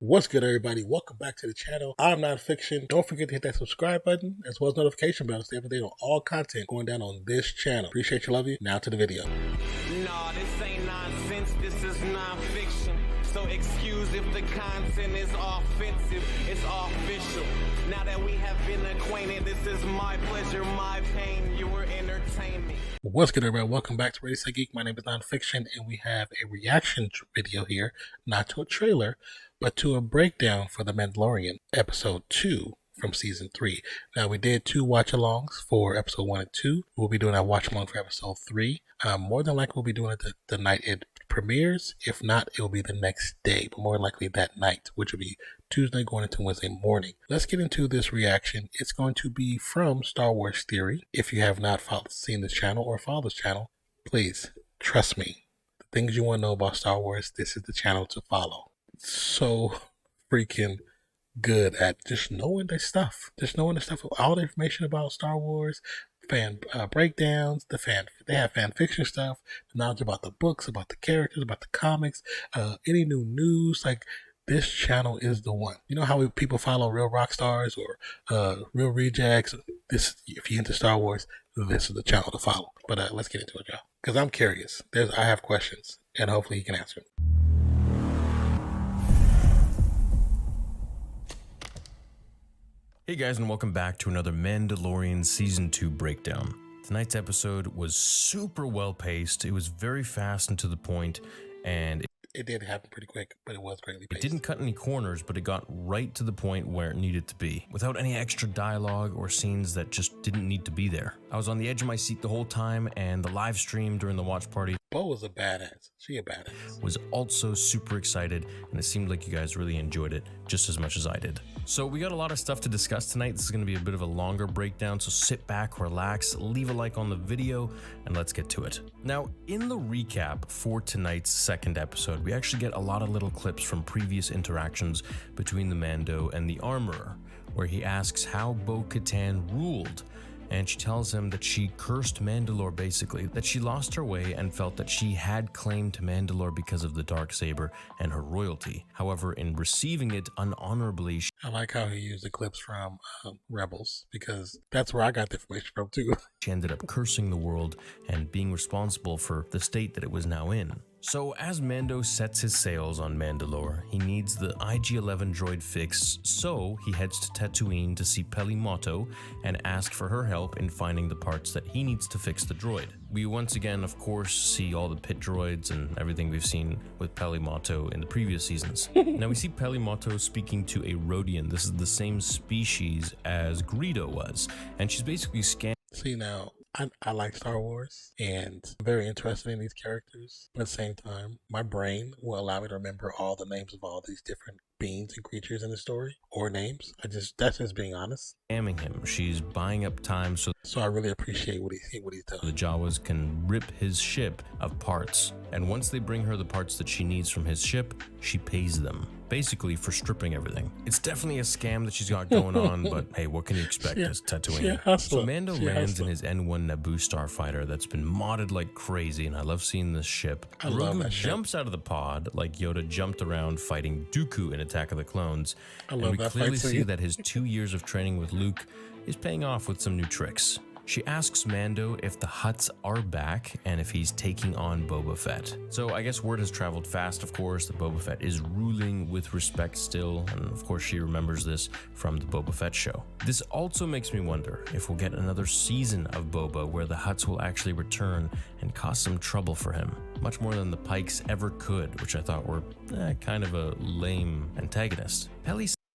What's good, everybody? Welcome back to the channel. I'm NONPFIXION. Don't forget to hit that subscribe button as well as notification bell to stay up to date on all content going down on this channel. Appreciate you, love you. Now to the video. Nah, this ain't nonsense, this is non-fiction. So excuse if the content is offensive, it's official. Now that we have been acquainted, this is my pleasure, my pain, you were entertaining. What's good, everybody? Welcome back to Ready Set Geek. My name is NONPFIXION, and we have a reaction video here, not to a trailer, but to a breakdown for The Mandalorian, episode 2 from season 3. Now, we did 2 watch-alongs for episode 1 and 2. We'll be doing a watch-along for episode 3. More than likely, we'll be doing it the night it premieres. If not, it will be the next day, but more likely that night, which will be Tuesday going into Wednesday morning. Let's get into this reaction. It's going to be from Star Wars Theory. If you have not seen this channel or followed this channel, please trust me. The things you want to know about Star Wars, this is the channel to follow. So freaking good at just knowing their stuff. Just knowing the stuff, all the information about Star Wars, fan breakdowns, they have fan fiction stuff, the knowledge about the books, about the characters, about the comics, any new news. Like, this channel is the one. You know how people follow real rock stars or real rejects? This, if you're into Star Wars, this is the channel to follow. But let's get into it, y'all, because I'm curious. I have questions, and hopefully he can answer them. Hey guys, and welcome back to another Mandalorian Season 2 breakdown. Tonight's episode was super well paced, it was very fast and to the point, and it did happen pretty quick, but it was greatly paced. It didn't cut any corners, but it got right to the point where it needed to be, without any extra dialogue or scenes that just didn't need to be there. I was on the edge of my seat the whole time, and the live stream during the watch party Bo was a badass. She a badass. Was also super excited, and it seemed like you guys really enjoyed it just as much as I did. So we got a lot of stuff to discuss tonight. This is going to be a bit of a longer breakdown, so sit back, relax, leave a like on the video, and let's get to it. Now, in the recap for tonight's second episode, we actually get a lot of little clips from previous interactions between the Mando and the Armorer, where he asks how Bo-Katan ruled. And she tells him that she cursed Mandalore, basically, that she lost her way and felt that she had claim to Mandalore because of the Darksaber and her royalty. However, in receiving it unhonorably, I like how he used the clips from Rebels, because that's where I got the information from too. She ended up cursing the world and being responsible for the state that it was now in. So as Mando sets his sails on Mandalore, he needs the IG-11 droid fixed, so he heads to Tatooine to see Peli Motto and ask for her help in finding the parts that he needs to fix the droid. We once again, of course, see all the pit droids and everything we've seen with Peli Motto in the previous seasons. Now we see Peli Motto speaking to a Rodian. This is the same species as Greedo was, and she's basically scanning. See, now, I like Star Wars, and I'm very interested in these characters, but at the same time, my brain will allow me to remember all the names of all these different beings and creatures in the story, or names. That's just being honest. Scamming him. She's buying up time so I really appreciate what he's done. The Jawas can rip his ship of parts, and once they bring her the parts that she needs from his ship, she pays them, basically for stripping everything. It's definitely a scam that she's got going on, but hey, what can you expect as Tatooine? So Mando lands in his N1 Naboo starfighter that's been modded like crazy, and I love seeing this ship. I love that ship. Jumps out of the pod like Yoda jumped around fighting Dooku in Attack of the Clones, and we clearly see that his 2 years of training with Luke is paying off with some new tricks. She asks Mando if the Hutts are back and if he's taking on Boba Fett. So I guess word has traveled fast, of course, that Boba Fett is ruling with respect still, and of course she remembers this from the Boba Fett show. This also makes me wonder if we'll get another season of Boba where the Hutts will actually return and cause some trouble for him, much more than the Pikes ever could, which I thought were kind of a lame antagonist.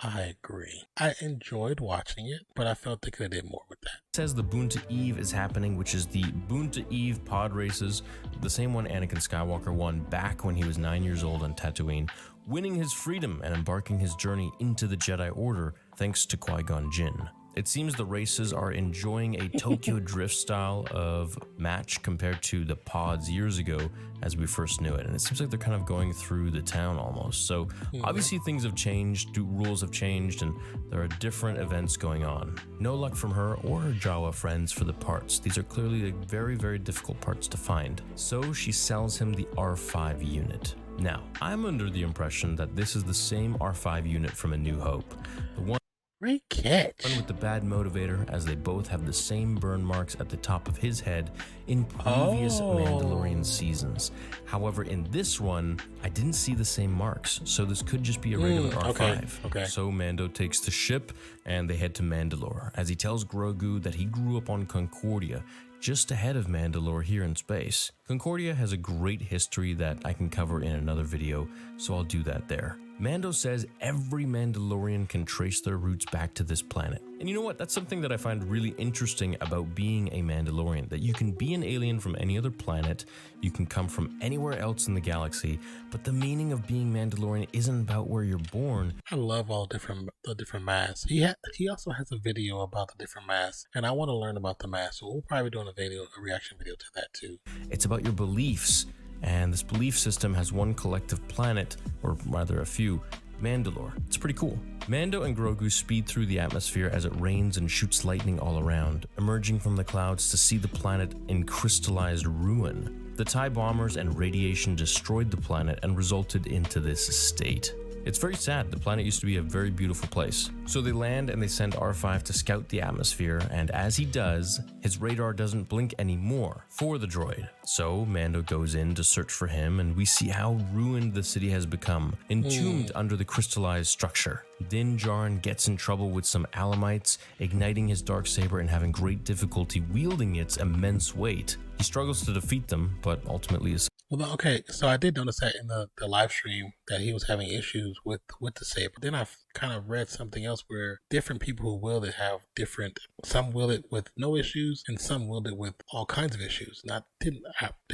I agree. I enjoyed watching it, but I felt they could have did more with that. It says the Boonta Eve is happening, which is the Boonta Eve pod races, the same one Anakin Skywalker won back when he was 9 years old on Tatooine, winning his freedom and embarking his journey into the Jedi Order thanks to Qui-Gon Jinn. It seems the races are enjoying a Tokyo Drift style of match compared to the pods years ago as we first knew it. And it seems like they're kind of going through the town almost. So obviously things have changed, rules have changed, and there are different events going on. No luck from her or her Jawa friends for the parts. These are clearly very, very difficult parts to find. So she sells him the R5 unit. Now, I'm under the impression that this is the same R5 unit from A New Hope. The one Great catch. with the bad motivator, as they both have the same burn marks at the top of his head in previous Mandalorian seasons. However, in this one, I didn't see the same marks, so this could just be a regular R5. Okay. So Mando takes the ship and they head to Mandalore, as he tells Grogu that he grew up on Concordia, just ahead of Mandalore here in space. Concordia has a great history that I can cover in another video, so I'll do that there. Mando says every Mandalorian can trace their roots back to this planet. And you know what? That's something that I find really interesting about being a Mandalorian, that you can be an alien from any other planet, you can come from anywhere else in the galaxy, but the meaning of being Mandalorian isn't about where you're born. I love all the different masks. He also has a video about the different masks, and I want to learn about the masks, so we'll probably be doing a reaction video to that too. It's about your beliefs, and this belief system has one collective planet, or rather a few, Mandalore. It's pretty cool. Mando and Grogu speed through the atmosphere as it rains and shoots lightning all around, emerging from the clouds to see the planet in crystallized ruin. The TIE bombers and radiation destroyed the planet and resulted into this state. It's very sad. The planet used to be a very beautiful place. So they land and they send R5 to scout the atmosphere, and as he does, his radar doesn't blink anymore for the droid. So Mando goes in to search for him, and we see how ruined the city has become, entombed under the crystallized structure. Din Djarin gets in trouble with some Alamites, igniting his darksaber and having great difficulty wielding its immense weight. He struggles to defeat them, but ultimately is. Well, okay, so I did notice that in the live stream that he was having issues with the saber. Then I kind of read something else where different people who wield it have different. Some wield it with no issues, and some wield it with all kinds of issues. And I didn't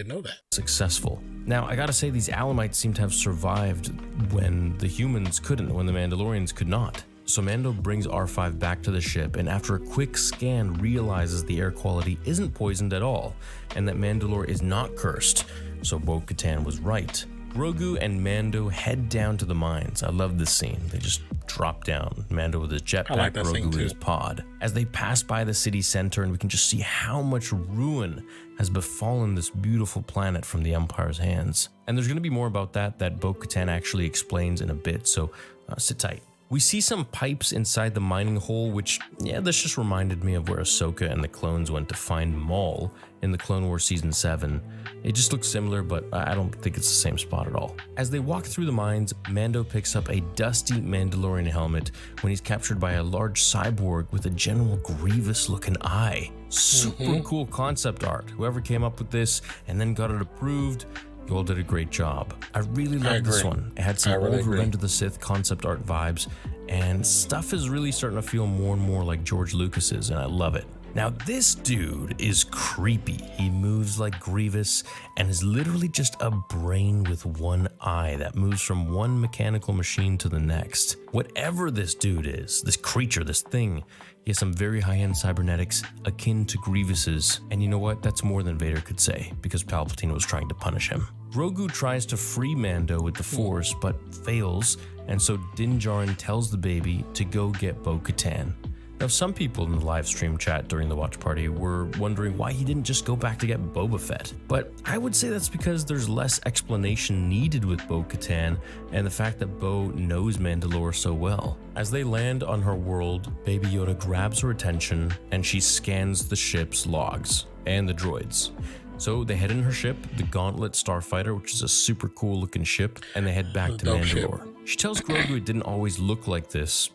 know that. Successful. Now, I gotta say, these Alamites seem to have survived when the humans couldn't, when the Mandalorians could not. So Mando brings R5 back to the ship, and after a quick scan realizes the air quality isn't poisoned at all, and that Mandalore is not cursed. So Bo-Katan was right. Grogu and Mando head down to the mines. I love this scene. They just drop down. Mando with his jetpack, Grogu with his pod. As they pass by the city center, and we can just see how much ruin has befallen this beautiful planet from the Empire's hands. And there's going to be more about that Bo-Katan actually explains in a bit, so sit tight. We see some pipes inside the mining hole, which, this just reminded me of where Ahsoka and the clones went to find Maul in the Clone Wars Season 7. It just looks similar, but I don't think it's the same spot at all. As they walk through the mines, Mando picks up a dusty Mandalorian helmet when he's captured by a large cyborg with a General Grievous-looking eye. Super cool concept art. Whoever came up with this and then got it approved, you all did a great job. I really love this one. It had some old Revenge of the Sith concept art vibes, and stuff is really starting to feel more and more like George Lucas's, and I love it. Now, this dude is creepy. He moves like Grievous and is literally just a brain with one eye that moves from one mechanical machine to the next. Whatever this dude is, this creature, this thing, he has some very high-end cybernetics akin to Grievous's. And you know what? That's more than Vader could say, because Palpatine was trying to punish him. Grogu tries to free Mando with the Force, but fails, and so Din Djarin tells the baby to go get Bo-Katan. Now, some people in the live stream chat during the watch party were wondering why he didn't just go back to get Boba Fett. But I would say that's because there's less explanation needed with Bo-Katan and the fact that Bo knows Mandalore so well. As they land on her world, Baby Yoda grabs her attention and she scans the ship's logs and the droids. So they head in her ship, the Gauntlet Starfighter, which is a super cool looking ship, and they head back to Mandalore. She tells Grogu it didn't always look like this,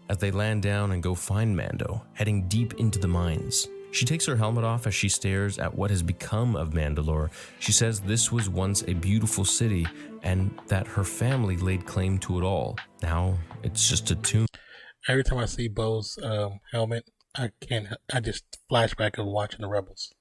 as they land down and go find Mando, heading deep into the mines. She takes her helmet off as she stares at what has become of Mandalore. She says this was once a beautiful city and that her family laid claim to it all. Now it's just a tomb. Every time I see Bo's helmet, I just flashback of watching the Rebels.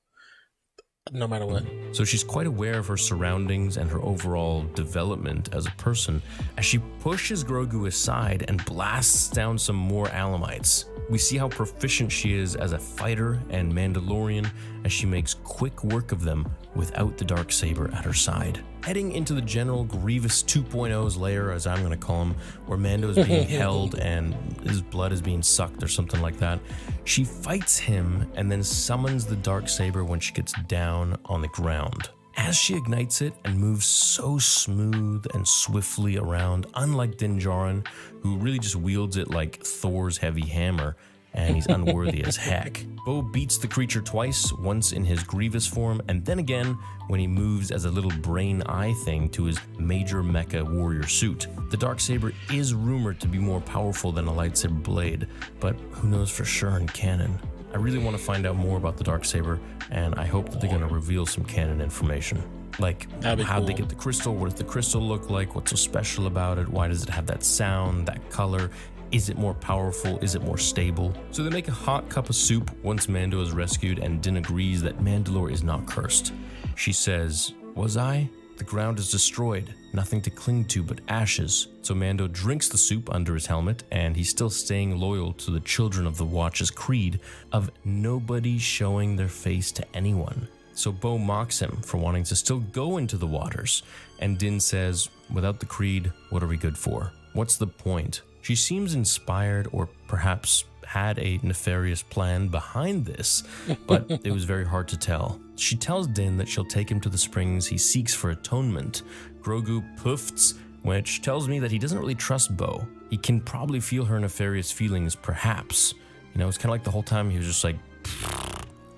No matter what. So she's quite aware of her surroundings and her overall development as a person as she pushes Grogu aside and blasts down some more Alamites. We see how proficient she is as a fighter and Mandalorian as she makes quick work of them without the darksaber at her side. Heading into the General Grievous 2.0's lair, as I'm going to call him, where Mando is being held and his blood is being sucked or something like that, she fights him and then summons the darksaber when she gets down on the ground. as she ignites it and moves so smooth and swiftly around, unlike Din Djarin, who really just wields it like Thor's heavy hammer, and he's unworthy as heck. Bo beats the creature twice, once in his Grievous form, and then again when he moves as a little brain eye thing to his major mecha warrior suit. The Darksaber is rumored to be more powerful than a lightsaber blade, but who knows for sure in canon. I really want to find out more about the Darksaber, and I hope that they're going to reveal some canon information. Like, how'd they get the crystal? What does the crystal look like? What's so special about it? Why does it have that sound, that color? Is it more powerful? Is it more stable? So they make a hot cup of soup once Mando is rescued, and Din agrees that Mandalore is not cursed. She says, "Was I? The ground is destroyed, nothing to cling to but ashes." So Mando drinks the soup under his helmet, and he's still staying loyal to the Children of the Watch's creed of nobody showing their face to anyone. So Bo mocks him for wanting to still go into the waters, and Din says, "Without the creed, what are we good for? What's the point?" She seems inspired, or perhaps had a nefarious plan behind this, but it was very hard to tell. She tells Din that she'll take him to the springs he seeks for atonement. Grogu poofs, which tells me that he doesn't really trust Bo. He can probably feel her nefarious feelings, perhaps. You know, it's kind of like the whole time he was just like...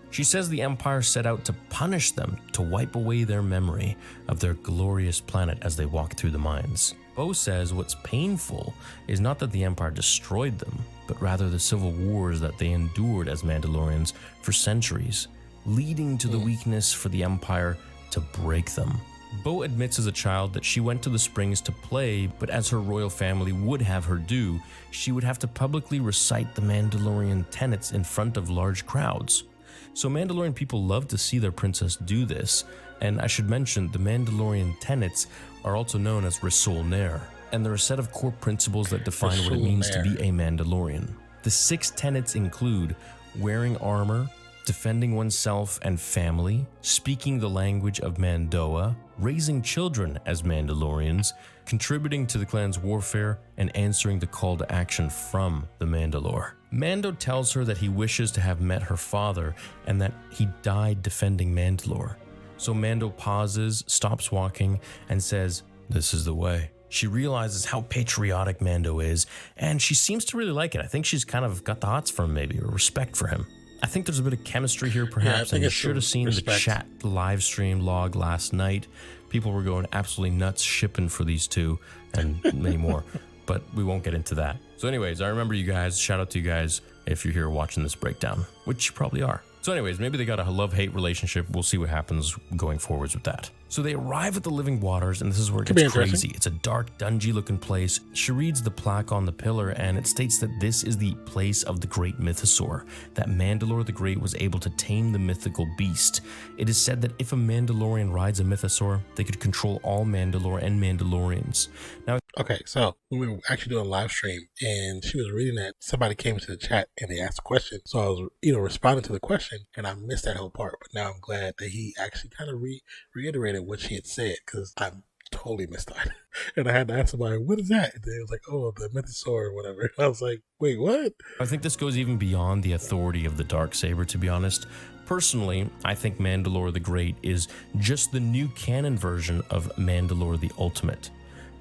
She says the Empire set out to punish them, to wipe away their memory of their glorious planet as they walk through the mines. Bo says what's painful is not that the Empire destroyed them, but rather the civil wars that they endured as Mandalorians for centuries, leading to the weakness for the Empire to break them. Bo admits as a child that she went to the springs to play, but as her royal family would have her do, she would have to publicly recite the Mandalorian tenets in front of large crowds. So Mandalorian people love to see their princess do this, and I should mention the Mandalorian tenets are also known as Rasul Nair, and they're a set of core principles that define what it means to be a Mandalorian. The 6 tenets include wearing armor, defending oneself and family, speaking the language of Mandoa, raising children as Mandalorians, contributing to the clan's warfare, and answering the call to action from the Mandalore. Mando tells her that he wishes to have met her father and that he died defending Mandalore. So Mando pauses, stops walking, and says, "This is the way." She realizes how patriotic Mando is, and she seems to really like it. I think she's kind of got the hots for him, maybe, or respect for him. I think there's a bit of chemistry here, perhaps, and you should have seen the chat live stream log last night. People were going absolutely nuts shipping for these two, and many more, but we won't get into that. So anyways, I remember you guys. Shout out to you guys if you're here watching this breakdown, which you probably are. So anyways, maybe they got a love-hate relationship. We'll see what happens going forwards with that. So they arrive at the Living Waters, and this is where it gets crazy. It's a dark, dungy-looking place. She reads the plaque on the pillar, and it states that this is the place of the great mythosaur, that Mandalore the Great was able to tame the mythical beast. It is said that if a Mandalorian rides a mythosaur, they could control all Mandalore and Mandalorians. Now, okay, so when we were actually doing a live stream, and she was reading that, somebody came into the chat and they asked a question. So I was, responding to the question, and I missed that whole part. But now I'm glad that he actually kind of reiterated what she had said, because I totally missed that. And I had to ask somebody, "What is that?" And they was like, "Oh, the mythosaur or whatever." And I was like, "Wait, what?" I think this goes even beyond the authority of the Darksaber, to be honest. Personally, I think Mandalore the Great is just the new canon version of Mandalore the Ultimate.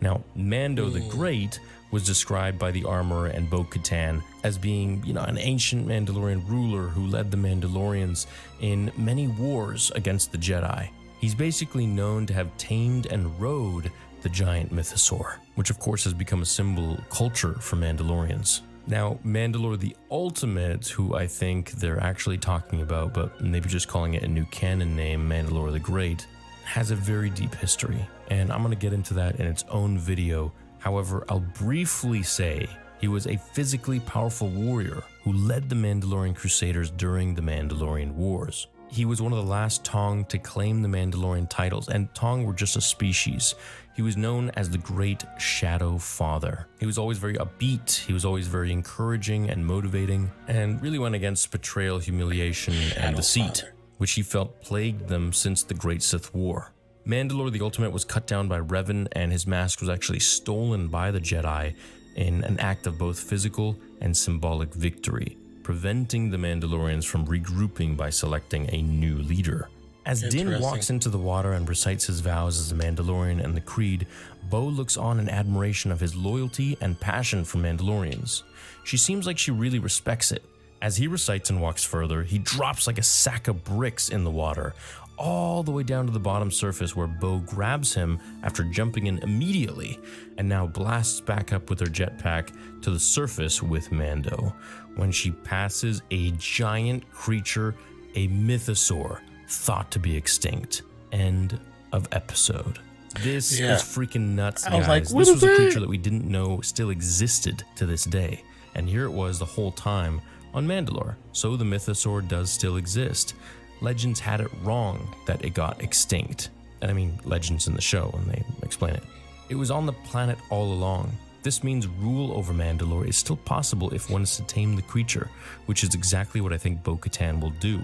Now, Mando the Great was described by the Armorer and Bo-Katan as being, an ancient Mandalorian ruler who led the Mandalorians in many wars against the Jedi. He's basically known to have tamed and rode the giant mythosaur, which of course has become a symbol culture for Mandalorians. Now, Mandalore the Ultimate, who I think they're actually talking about, but maybe just calling it a new canon name, Mandalore the Great, has a very deep history, and I'm going to get into that in its own video. However, I'll briefly say he was a physically powerful warrior who led the Mandalorian Crusaders during the Mandalorian Wars. He was one of the last Tong to claim the Mandalorian titles, and Tong were just a species. He was known as the Great Shadow Father. He was always very upbeat, he was always very encouraging and motivating, and really went against betrayal, humiliation, and deceit, which he felt plagued them since the Great Sith War. Mandalore the Ultimate was cut down by Revan, and his mask was actually stolen by the Jedi in an act of both physical and symbolic victory, preventing the Mandalorians from regrouping by selecting a new leader. As Din walks into the water and recites his vows as a Mandalorian and the Creed, Bo looks on in admiration of his loyalty and passion for Mandalorians. She seems like she really respects it. As he recites and walks further, he drops like a sack of bricks in the water, all the way down to the bottom surface where Bo grabs him after jumping in immediately, and now blasts back up with her jetpack to the surface with Mando, when she passes a giant creature, a mythosaur, thought to be extinct. End of episode. This is freaking nuts, guys. Like, this was a creature that we didn't know still existed to this day. And here it was the whole time on Mandalore. So the mythosaur does still exist. Legends had it wrong that it got extinct. And I mean, Legends in the show when they explain it. It was on the planet all along. This means rule over Mandalore is still possible if one is to tame the creature, which is exactly what I think Bo-Katan will do.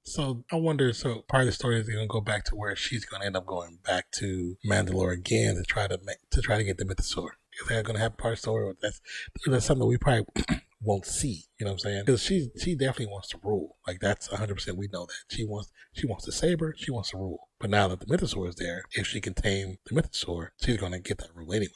So I wonder, so part of the story is going to go back to where she's going to end up going back to Mandalore again to try to get the mythosaur. Is that going to have part of the story? Or that's something we probably won't see. You know what I'm saying? Because she definitely wants to rule. Like, that's 100%. We know that she wants the saber. She wants to rule. But now that the mythosaur is there, if she can tame the mythosaur, she's going to get that rule anyway.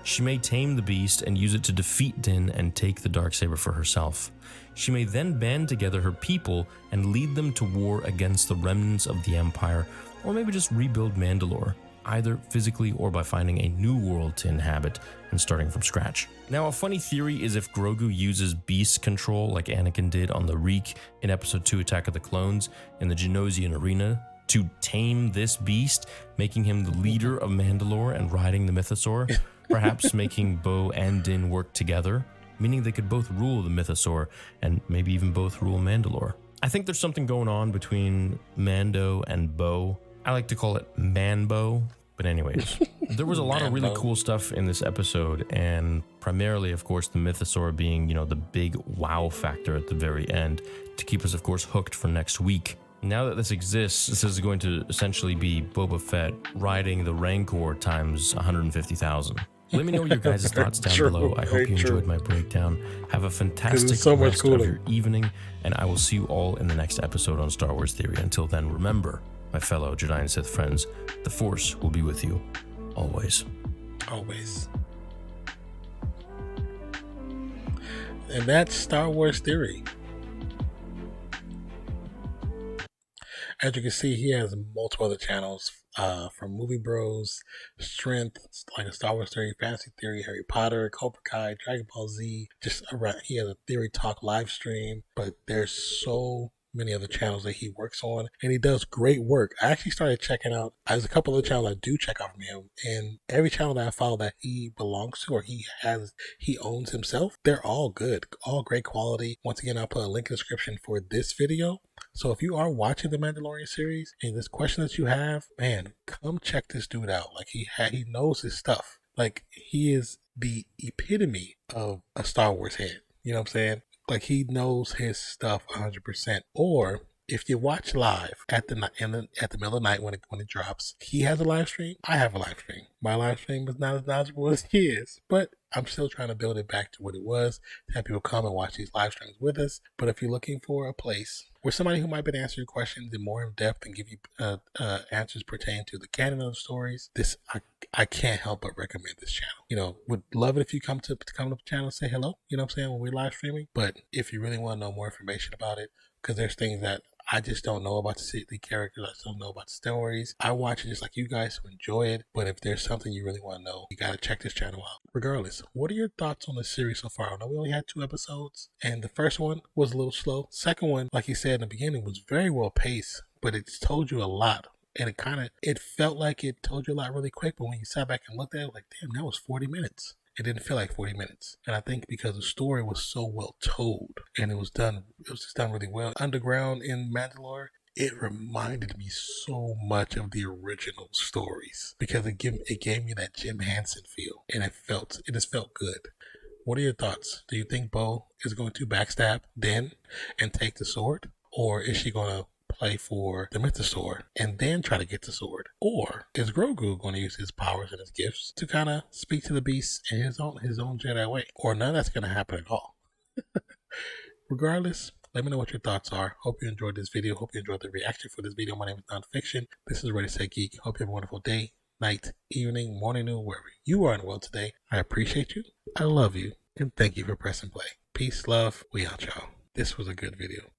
She may tame the beast and use it to defeat Din and take the Darksaber for herself. She may then band together her people and lead them to war against the remnants of the Empire, or maybe just rebuild Mandalore, either physically or by finding a new world to inhabit and starting from scratch. Now, a funny theory is if Grogu uses beast control like Anakin did on the Reek in Episode 2 Attack of the Clones in the Geonosian Arena to tame this beast, making him the leader of Mandalore and riding the mythosaur, perhaps making Bo and Din work together, meaning they could both rule the mythosaur and maybe even both rule Mandalore. I think there's something going on between Mando and Bo. I like to call it Manbo, but anyways, there was a lot of really cool stuff in this episode, and primarily, of course, the mythosaur being, the big wow factor at the very end to keep us, of course, hooked for next week. Now that this exists, this is going to essentially be Boba Fett riding the Rancor times 150,000. Let me know your guys' thoughts down below. I hope you enjoyed my breakdown. Have a fantastic rest of your evening, and I will see you all in the next episode on Star Wars Theory. Until then, remember, my fellow Jedi and Sith friends, the Force will be with you always. Always. And that's Star Wars Theory. As you can see, he has multiple other channels from Movie Bros, Strength, like a Star Wars Theory, Fantasy Theory, Harry Potter, Cobra Kai, Dragon Ball Z. Just around, he has a Theory Talk live stream, but there's so many other channels that he works on, and he does great work. I actually started checking out, there's a couple of channels I do check out from him, and every channel that I follow that he belongs to or he owns himself, they're all good, all great quality. Once again, I'll put a link in the description for this video. So if you are watching the Mandalorian series and this question that you have, man, come check this dude out. Like, he knows his stuff. Like, he is the epitome of a Star Wars head. You know what I'm saying? Like, he knows his stuff 100%. Or if you watch live at the middle of the night when it drops, he has a live stream. I have a live stream. My live stream is not as knowledgeable as his, but I'm still trying to build it back to what it was, to have people come and watch these live streams with us. But if you're looking for a place where somebody who might be answering your questions in more in depth and give you answers pertaining to the canon of the stories, I can't help but recommend this channel. Would love it if you come to the channel and say hello, you know what I'm saying, when we're live streaming. But if you really want to know more information about it, because there's things that I just don't know about the characters, I just don't know about the stories. I watch it just like you guys who enjoy it, but if there's something you really want to know, you gotta check this channel out. Regardless, what are your thoughts on the series so far? I know we only had 2 episodes, and the first one was a little slow. Second one, like you said in the beginning, was very well paced, but it's told you a lot. And it felt like it told you a lot really quick, but when you sat back and looked at it, like, damn, that was 40 minutes. It didn't feel like 40 minutes. And I think because the story was so well told and it was just done really well. Underground in Mandalore, it reminded me so much of the original stories because it gave me that Jim Henson feel, and it just felt good. What are your thoughts? Do you think Bo is going to backstab Din and take the sword? Or is she going to play for the mythosaur and then try to get the sword? Or is Grogu going to use his powers and his gifts to kind of speak to the beast in his own Jedi way? Or none of that's going to happen at all? Regardless, Let me know what your thoughts are. Hope you enjoyed this video. Hope you enjoyed the reaction for this video. My name is Nonfiction. This is Ready Set Geek. Hope you have a wonderful day, night, evening, morning, noon, wherever you are in the world today. I appreciate you. I love you. And thank you for pressing play. Peace, love. We out, y'all. This was a good video.